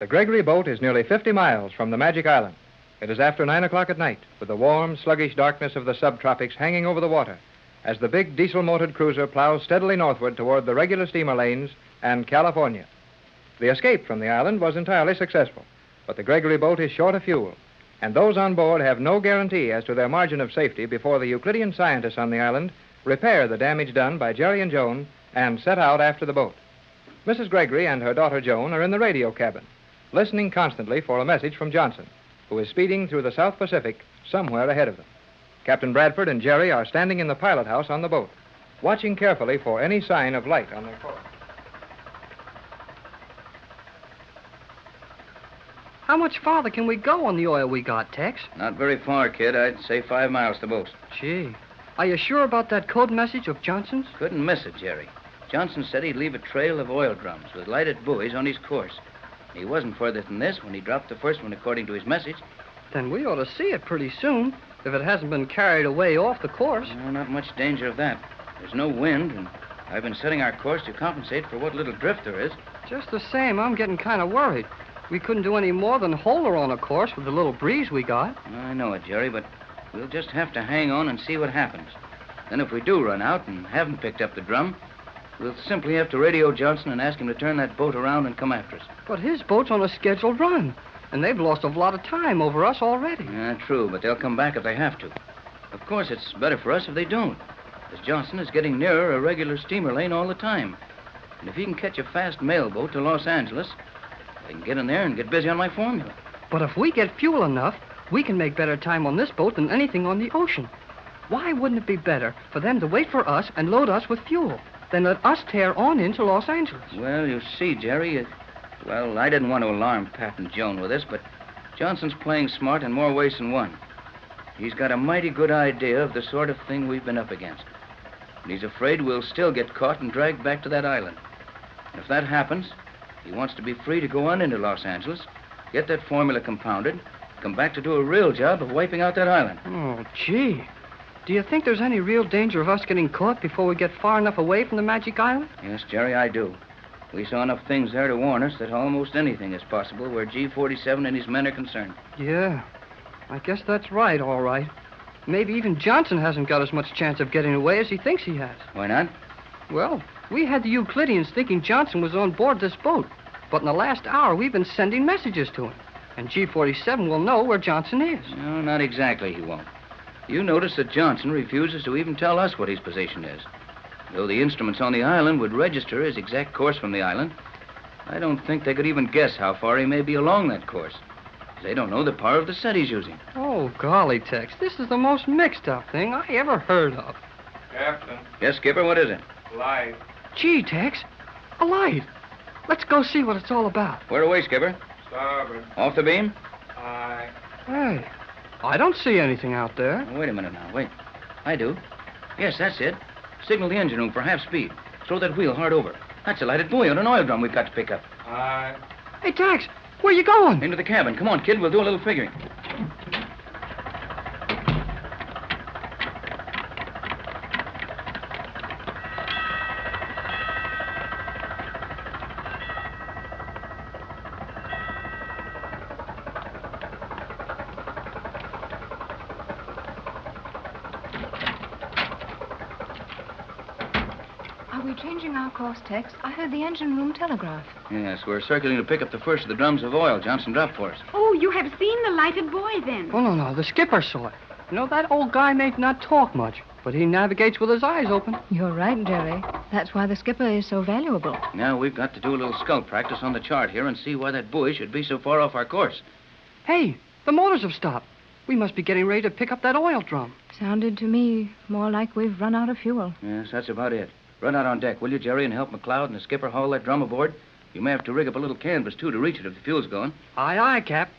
The Gregory boat is nearly 50 miles from the Magic Island. It is after 9 o'clock at night, with the warm, sluggish darkness of the subtropics hanging over the water, as the big diesel-motored cruiser plows steadily northward toward the regular steamer lanes and California. The escape from the island was entirely successful, but the Gregory boat is short of fuel, and those on board have no guarantee as to their margin of safety before the Euclidean scientists on the island repair the damage done by Jerry and Joan and set out after the boat. Mrs. Gregory and her daughter Joan are in the radio cabin, listening constantly for a message from Johnson, who is speeding through the South Pacific somewhere ahead of them. Captain Bradford and Jerry are standing in the pilot house on the boat, watching carefully for any sign of light on their course. How much farther can we go on the oil we got, Tex? Not very far, kid. I'd say 5 miles to most. Gee, are you sure about that code message of Johnson's? Couldn't miss it, Jerry. Johnson said he'd leave a trail of oil drums with lighted buoys on his course. He wasn't further than this when he dropped the first one according to his message. Then we ought to see it pretty soon, if it hasn't been carried away off the course. No, not much danger of that. There's no wind, and I've been setting our course to compensate for what little drift there is. Just the same, I'm getting kind of worried. We couldn't do any more than hold her on a course with the little breeze we got. I know it, Jerry, but we'll just have to hang on and see what happens. Then if we do run out and haven't picked up the drum, we'll simply have to radio Johnson and ask him to turn that boat around and come after us. But his boat's on a scheduled run, and they've lost a lot of time over us already. Yeah, true, but they'll come back if they have to. Of course, it's better for us if they don't, as Johnson is getting nearer a regular steamer lane all the time. And if he can catch a fast mail boat to Los Angeles, I can get in there and get busy on my formula. But if we get fuel enough, we can make better time on this boat than anything on the ocean. Why wouldn't it be better for them to wait for us and load us with fuel, then let us tear on into Los Angeles? Well, you see, Jerry, well, I didn't want to alarm Pat and Joan with this, but Johnson's playing smart in more ways than one. He's got a mighty good idea of the sort of thing we've been up against. And he's afraid we'll still get caught and dragged back to that island. And if that happens, he wants to be free to go on into Los Angeles, get that formula compounded, come back to do a real job of wiping out that island. Oh, gee. Do you think there's any real danger of us getting caught before we get far enough away from the Magic Island? Yes, Jerry, I do. We saw enough things there to warn us that almost anything is possible where G47 and his men are concerned. Yeah, I guess that's right, all right. Maybe even Johnson hasn't got as much chance of getting away as he thinks he has. Why not? Well, we had the Euclideans thinking Johnson was on board this boat, but in the last hour we've been sending messages to him, and G47 will know where Johnson is. No, not exactly, he won't. You notice that Johnson refuses to even tell us what his position is. Though the instruments on the island would register his exact course from the island, I don't think they could even guess how far he may be along that course. They don't know the power of the set he's using. Oh, golly, Tex, this is the most mixed-up thing I ever heard of. Captain. Yes, Skipper, what is it? Light. Gee, Tex, a light. Let's go see what it's all about. Where away, Skipper? Starboard. Off the beam? Aye. Hey, I don't see anything out there. Oh, wait a minute now, wait. I do. Yes, that's it. Signal the engine room for half speed. Throw that wheel hard over. That's a lighted buoy on an oil drum we've got to pick up. Aye. Hey, Tex, where you going? Into the cabin. Come on, kid, we'll do a little figuring. Are we changing our course, Tex? I heard the engine room telegraph. Yes, we're circling to pick up the first of the drums of oil Johnson dropped for us. Oh, you have seen the lighted buoy, then? Oh, no, the skipper saw it. You know, that old guy may not talk much, but he navigates with his eyes open. You're right, Jerry. That's why the skipper is so valuable. Now we've got to do a little scout practice on the chart here and see why that buoy should be so far off our course. Hey, the motors have stopped. We must be getting ready to pick up that oil drum. Sounded to me more like we've run out of fuel. Yes, that's about it. Run out on deck, will you, Jerry, and help McLeod and the skipper haul that drum aboard? You may have to rig up a little canvas, too, to reach it if the fuel's going. Aye, aye, Cap.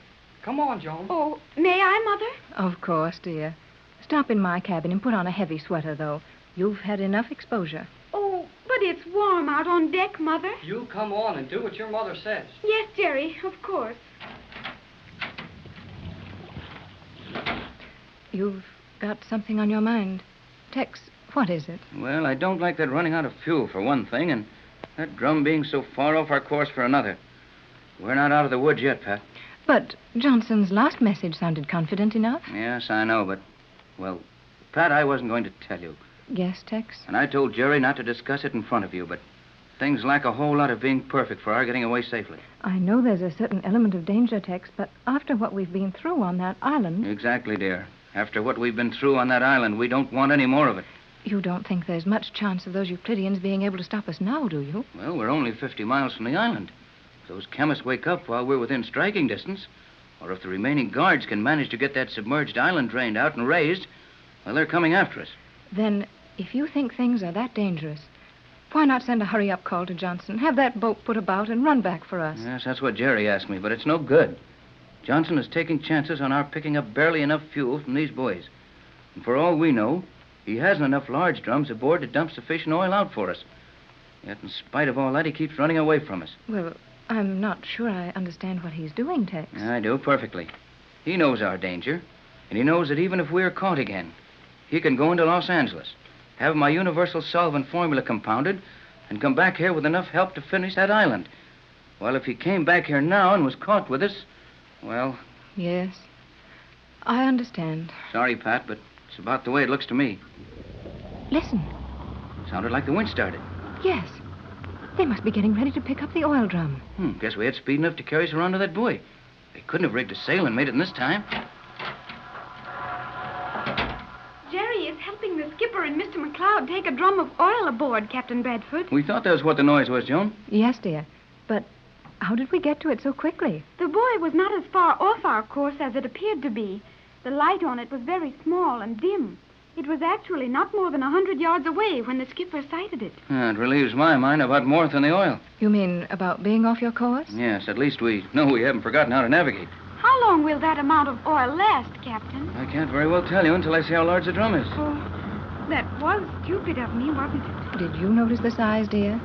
Come on, Joan. Oh, may I, Mother? Of course, dear. Stop in my cabin and put on a heavy sweater, though. You've had enough exposure. Oh, but it's warm out on deck, Mother. You come on and do what your mother says. Yes, Jerry, of course. You've got something on your mind. Tex, what is it? Well, I don't like that running out of fuel, for one thing, and that drum being so far off our course for another. We're not out of the woods yet, Pat. But Johnson's last message sounded confident enough. Yes, I know, but, well, Pat, I wasn't going to tell you. Yes, Tex? And I told Jerry not to discuss it in front of you, but things lack a whole lot of being perfect for our getting away safely. I know there's a certain element of danger, Tex, but after what we've been through on that island... Exactly, dear. After what we've been through on that island, we don't want any more of it. You don't think there's much chance of those Euclideans being able to stop us now, do you? Well, we're only 50 miles from the island. If those chemists wake up while we're within striking distance, or if the remaining guards can manage to get that submerged island drained out and raised, well, they're coming after us. Then, if you think things are that dangerous, why not send a hurry-up call to Johnson, have that boat put about and run back for us? Yes, that's what Jerry asked me, but it's no good. Johnson is taking chances on our picking up barely enough fuel from these buoys. And for all we know, he hasn't enough large drums aboard to dump sufficient oil out for us. Yet, in spite of all that, he keeps running away from us. Well, I'm not sure I understand what he's doing, Tex. I do, perfectly. He knows our danger, and he knows that even if we're caught again, he can go into Los Angeles, have my universal solvent formula compounded, and come back here with enough help to finish that island. Well, if he came back here now and was caught with us, well... Yes, I understand. Sorry, Pat, but it's about the way it looks to me. Listen. Sounded like the winch started. Yes. They must be getting ready to pick up the oil drum. Guess we had speed enough to carry us around to that buoy. They couldn't have rigged a sail and made it in this time. Jerry is helping the skipper and Mr. McLeod take a drum of oil aboard, Captain Bradford. We thought that was what the noise was, Joan. Yes, dear. But how did we get to it so quickly? The buoy was not as far off our course as it appeared to be. The light on it was very small and dim. It was actually not more than 100 yards away when the skipper sighted it. It relieves my mind about more than the oil. You mean about being off your course? Yes, at least we know we haven't forgotten how to navigate. How long will that amount of oil last, Captain? I can't very well tell you until I see how large the drum is. Oh, that was stupid of me, wasn't it? Did you notice the size, dear?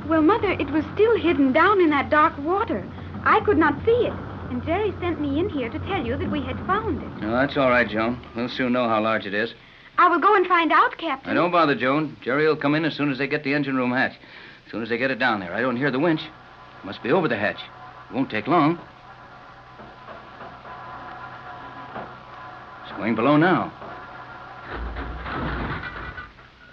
Well, Mother, it was still hidden down in that dark water. I could not see it. And Jerry sent me in here to tell you that we had found it. No, that's all right, Joan. We'll soon know how large it is. I will go and find out, Captain. Don't bother, Joan. Jerry will come in as soon as they get the engine room hatch. As soon as they get it down there. I don't hear the winch. It must be over the hatch. It won't take long. It's going below now.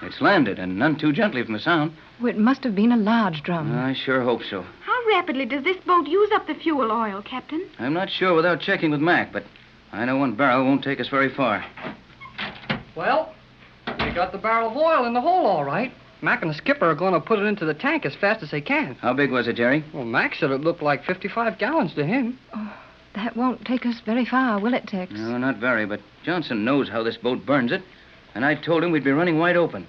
It's landed, and none too gently from the sound. Well, it must have been a large drum. I sure hope so. How rapidly does this boat use up the fuel oil, Captain? I'm not sure without checking with Mac, but I know one barrel won't take us very far. Well, we got the barrel of oil in the hole, all right. Mac and the skipper are going to put it into the tank as fast as they can. How big was it, Jerry? Well, Mac said it looked like 55 gallons to him. Oh, that won't take us very far, will it, Tex? No, not very, but Johnson knows how this boat burns it, and I told him we'd be running wide open.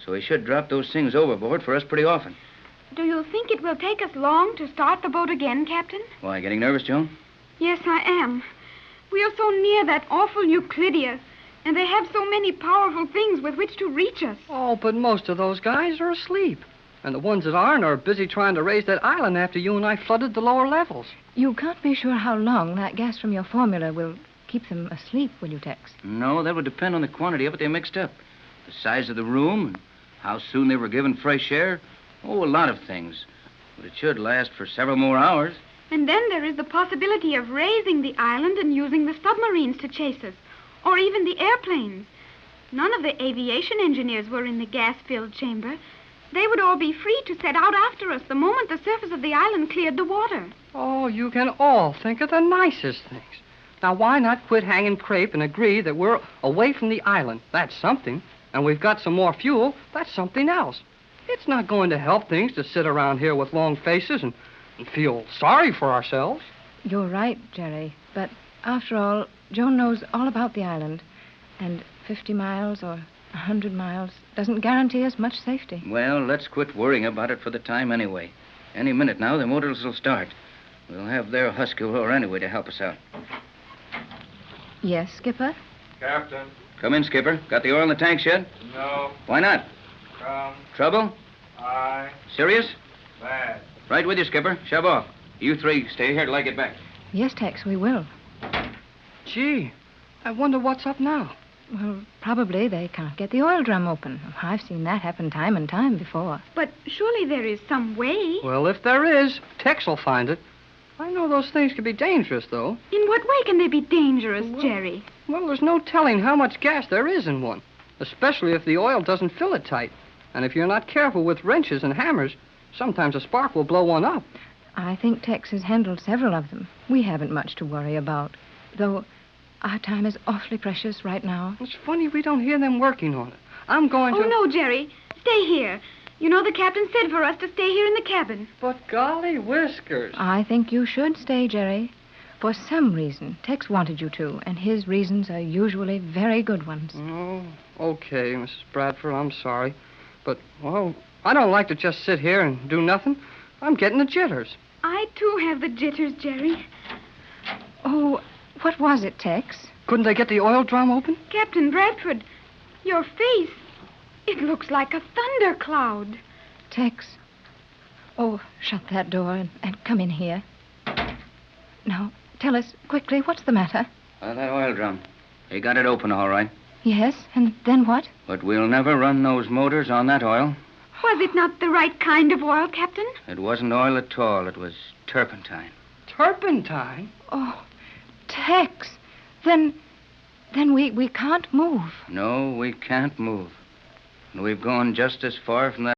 So he should drop those things overboard for us pretty often. Do you think it will take us long to start the boat again, Captain? Why, getting nervous, Joan? Yes, I am. We are so near that awful Euclidia, and they have so many powerful things with which to reach us. Oh, but most of those guys are asleep. And the ones that aren't are busy trying to raise that island after you and I flooded the lower levels. You can't be sure how long that gas from your formula will keep them asleep, will you, Tex? No, that would depend on the quantity of it they mixed up. The size of the room, and how soon they were given fresh air. Oh, a lot of things. But it should last for several more hours. And then there is the possibility of raising the island and using the submarines to chase us, or even the airplanes. None of the aviation engineers were in the gas-filled chamber. They would all be free to set out after us the moment the surface of the island cleared the water. Oh, you can all think of the nicest things. Now, why not quit hanging crepe and agree that we're away from the island? That's something. And we've got some more fuel. That's something else. It's not going to help things to sit around here with long faces and feel sorry for ourselves. You're right, Jerry. But after all, Joan knows all about the island. And 50 miles or 100 miles doesn't guarantee us much safety. Well, let's quit worrying about it for the time anyway. Any minute now, the motors will start. We'll have their husky roar anyway to help us out. Yes, Skipper? Captain. Come in, Skipper. Got the oil in the tanks yet? No. Why not? Trouble? Aye. Serious? Bad. Right with you, Skipper. Shove off. You three stay here till I get back. Yes, Tex, we will. Gee, I wonder what's up now. Well, probably they can't get the oil drum open. I've seen that happen time and time before. But surely there is some way. Well, if there is, Tex will find it. I know those things can be dangerous, though. In what way can they be dangerous, Jerry? Well, there's no telling how much gas there is in one, especially if the oil doesn't fill it tight. And if you're not careful with wrenches and hammers, sometimes a spark will blow one up. I think Tex has handled several of them. We haven't much to worry about, though our time is awfully precious right now. It's funny we don't hear them working on it. I'm going to... Oh, no, Jerry. Stay here. You know the captain said for us to stay here in the cabin. But golly whiskers. I think you should stay, Jerry. For some reason, Tex wanted you to, and his reasons are usually very good ones. Oh, okay, Mrs. Bradford, I'm sorry. But, well, I don't like to just sit here and do nothing. I'm getting the jitters. I, too, have the jitters, Jerry. Oh, what was it, Tex? Couldn't they get the oil drum open? Captain Bradford, your face, it looks like a thundercloud. Tex. Oh, shut that door and come in here. Now, tell us quickly, what's the matter? That oil drum. He got it open all right. Yes, and then what? But we'll never run those motors on that oil. Was it not the right kind of oil, Captain? It wasn't oil at all. It was turpentine. Turpentine? Oh, Tex. Then we can't move. No, we can't move. And we've gone just as far from that